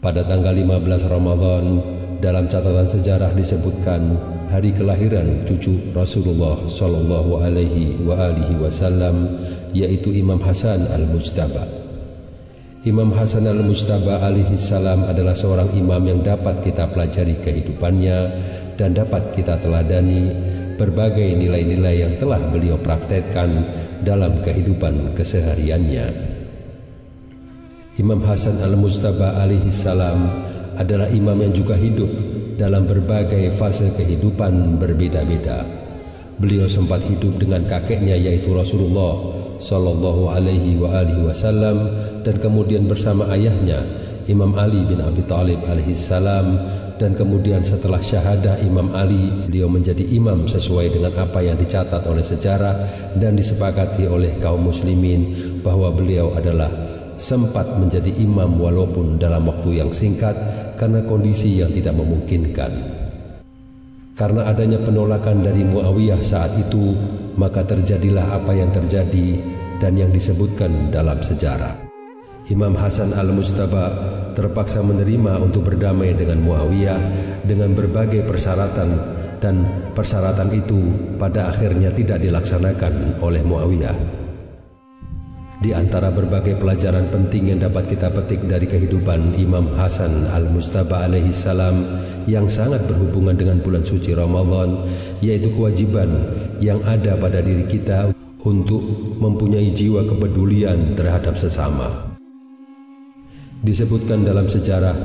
Pada tanggal 15 Ramadan, dalam catatan sejarah disebutkan hari kelahiran cucu Rasulullah Shallallahu Alaihi Wasallam, yaitu Imam Hasan Al-Mujtaba. Imam Hasan Al-Mujtaba alaihi salam adalah seorang imam yang dapat kita pelajari kehidupannya dan dapat kita teladani berbagai nilai-nilai yang telah beliau praktekkan dalam kehidupan kesehariannya. Imam Hasan Al-Mujtaba alaihi salam adalah imam yang juga hidup dalam berbagai fase kehidupan berbeda-beda. Beliau sempat hidup dengan kakeknya yaitu Rasulullah Shallallahu Alaihi Wasallam, dan kemudian bersama ayahnya Imam Ali bin Abi Thalib alaihi salam, dan kemudian setelah syahadah Imam Ali, beliau menjadi imam sesuai dengan apa yang dicatat oleh sejarah dan disepakati oleh kaum muslimin bahwa beliau adalah sempat menjadi imam walaupun dalam waktu yang singkat karena kondisi yang tidak memungkinkan. Karena adanya penolakan dari Muawiyah saat itu, maka terjadilah apa yang terjadi dan yang disebutkan dalam sejarah. Imam Hasan Al-Mujtaba terpaksa menerima untuk berdamai dengan Muawiyah dengan berbagai persyaratan, dan persyaratan itu pada akhirnya tidak dilaksanakan oleh Muawiyah. Di antara berbagai pelajaran penting yang dapat kita petik dari kehidupan Imam Hasan Al-Mujtaba alaihi salam yang sangat berhubungan dengan bulan suci Ramadan, yaitu kewajiban yang ada pada diri kita untuk mempunyai jiwa kepedulian terhadap sesama. Disebutkan dalam sejarah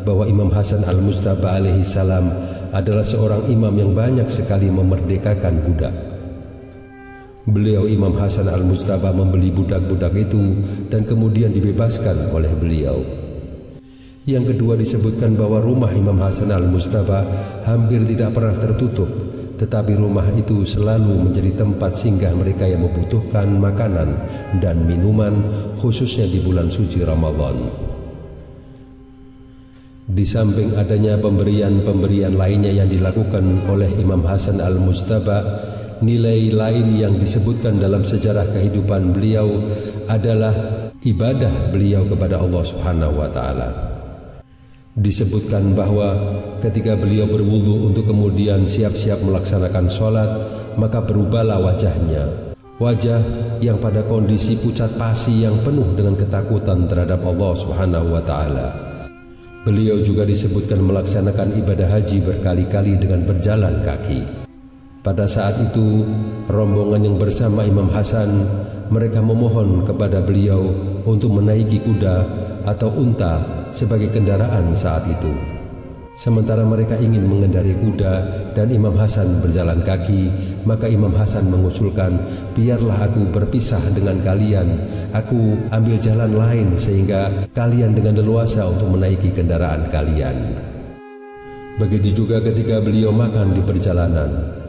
bahwa Imam Hasan Al-Mujtaba alaihi salam adalah seorang imam yang banyak sekali memerdekakan budak. Beliau Imam Hasan Al-Mujtaba membeli budak-budak itu dan kemudian dibebaskan oleh beliau. Yang kedua, disebutkan bahwa rumah Imam Hasan Al-Mujtaba hampir tidak pernah tertutup, tetapi rumah itu selalu menjadi tempat singgah mereka yang membutuhkan makanan dan minuman, khususnya di bulan suci Ramadan. Di samping adanya pemberian-pemberian lainnya yang dilakukan oleh Imam Hasan Al-Mujtaba, nilai lain yang disebutkan dalam sejarah kehidupan beliau adalah ibadah beliau kepada Allah Subhanahu wa taala. Disebutkan bahwa ketika beliau berwudu untuk kemudian siap-siap melaksanakan sholat, maka berubahlah wajahnya. Wajah yang pada kondisi pucat pasi yang penuh dengan ketakutan terhadap Allah Subhanahu wa taala. Beliau juga disebutkan melaksanakan ibadah haji berkali-kali dengan berjalan kaki. Pada saat itu, rombongan yang bersama Imam Hasan, mereka memohon kepada beliau untuk menaiki kuda atau unta sebagai kendaraan saat itu. Sementara mereka ingin mengendarai kuda dan Imam Hasan berjalan kaki, maka Imam Hasan mengusulkan, biarlah aku berpisah dengan kalian, aku ambil jalan lain sehingga kalian dengan leluasa untuk menaiki kendaraan kalian. Begitu juga ketika beliau makan di perjalanan.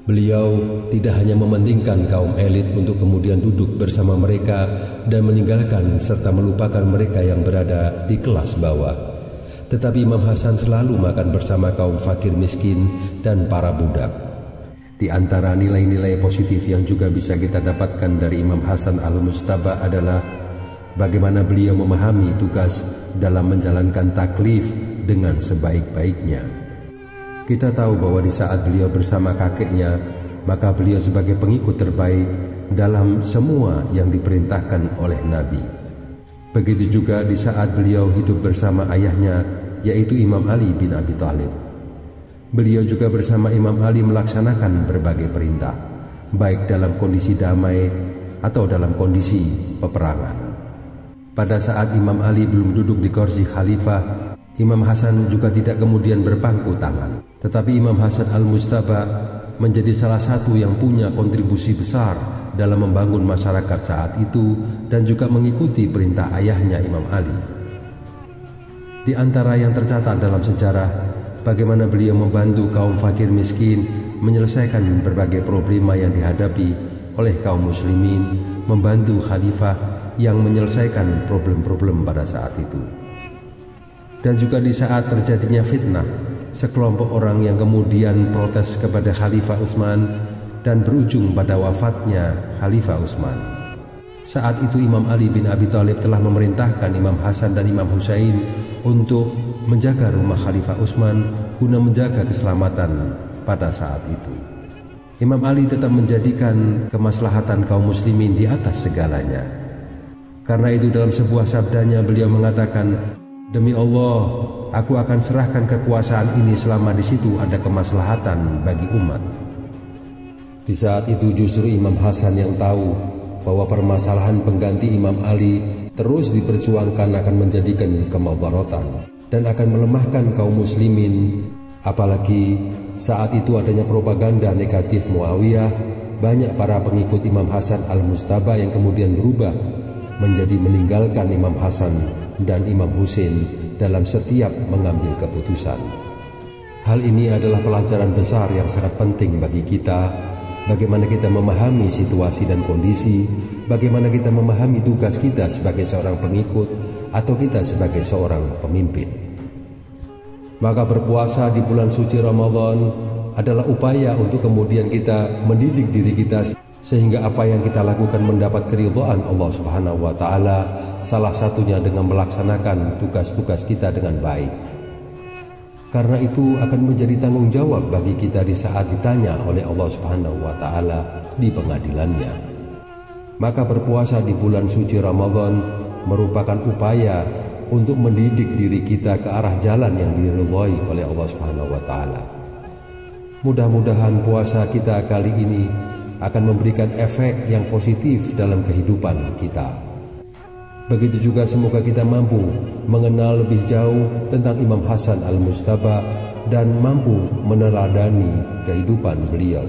Beliau tidak hanya mementingkan kaum elit untuk kemudian duduk bersama mereka dan meninggalkan serta melupakan mereka yang berada di kelas bawah, tetapi Imam Hasan selalu makan bersama kaum fakir miskin dan para budak. Di antara nilai-nilai positif yang juga bisa kita dapatkan dari Imam Hasan Al-Mujtaba adalah bagaimana beliau memahami tugas dalam menjalankan taklif dengan sebaik-baiknya. Kita tahu bahwa di saat beliau bersama kakeknya, maka beliau sebagai pengikut terbaik dalam semua yang diperintahkan oleh Nabi. Begitu juga di saat beliau hidup bersama ayahnya, yaitu Imam Ali bin Abi Thalib. Beliau juga bersama Imam Ali melaksanakan berbagai perintah, baik dalam kondisi damai atau dalam kondisi peperangan. Pada saat Imam Ali belum duduk di kursi khalifah, Imam Hasan juga tidak kemudian berpangku tangan, tetapi Imam Hasan Al-Mujtaba menjadi salah satu yang punya kontribusi besar dalam membangun masyarakat saat itu dan juga mengikuti perintah ayahnya Imam Ali. Di antara yang tercatat dalam sejarah, bagaimana beliau membantu kaum fakir miskin menyelesaikan berbagai problema yang dihadapi oleh kaum muslimin, membantu khalifah yang menyelesaikan problem-problem pada saat itu. Dan juga di saat terjadinya fitnah, sekelompok orang yang kemudian protes kepada Khalifah Utsman dan berujung pada wafatnya Khalifah Utsman. Saat itu Imam Ali bin Abi Thalib telah memerintahkan Imam Hasan dan Imam Husain untuk menjaga rumah Khalifah Utsman guna menjaga keselamatan pada saat itu. Imam Ali tetap menjadikan kemaslahatan kaum muslimin di atas segalanya. Karena itu dalam sebuah sabdanya beliau mengatakan, "Demi Allah, aku akan serahkan kekuasaan ini selama di situ ada kemaslahatan bagi umat." Di saat itu justru Imam Hasan yang tahu bahwa permasalahan pengganti Imam Ali terus diperjuangkan akan menjadikan kemudaratan dan akan melemahkan kaum muslimin. Apalagi saat itu adanya propaganda negatif Muawiyah, banyak para pengikut Imam Hasan al-Mujtaba yang kemudian berubah menjadi meninggalkan Imam Hasan dan Imam Husain dalam setiap mengambil keputusan. Hal ini adalah pelajaran besar yang sangat penting bagi kita. Bagaimana kita memahami situasi dan kondisi, bagaimana kita memahami tugas kita sebagai seorang pengikut atau kita sebagai seorang pemimpin. Maka berpuasa di bulan suci Ramadan adalah upaya untuk kemudian kita mendidik diri kita sehingga apa yang kita lakukan mendapat keridhaan Allah Subhanahu wa taala, salah satunya dengan melaksanakan tugas-tugas kita dengan baik. Karena itu akan menjadi tanggung jawab bagi kita di saat ditanya oleh Allah Subhanahu wa taala di pengadilannya. Maka berpuasa di bulan suci Ramadan merupakan upaya untuk mendidik diri kita ke arah jalan yang diridhai oleh Allah Subhanahu wa taala. Mudah-mudahan puasa kita kali ini akan memberikan efek yang positif dalam kehidupan kita. Begitu juga semoga kita mampu mengenal lebih jauh tentang Imam Hasan al-Mujtaba dan mampu meneladani kehidupan beliau.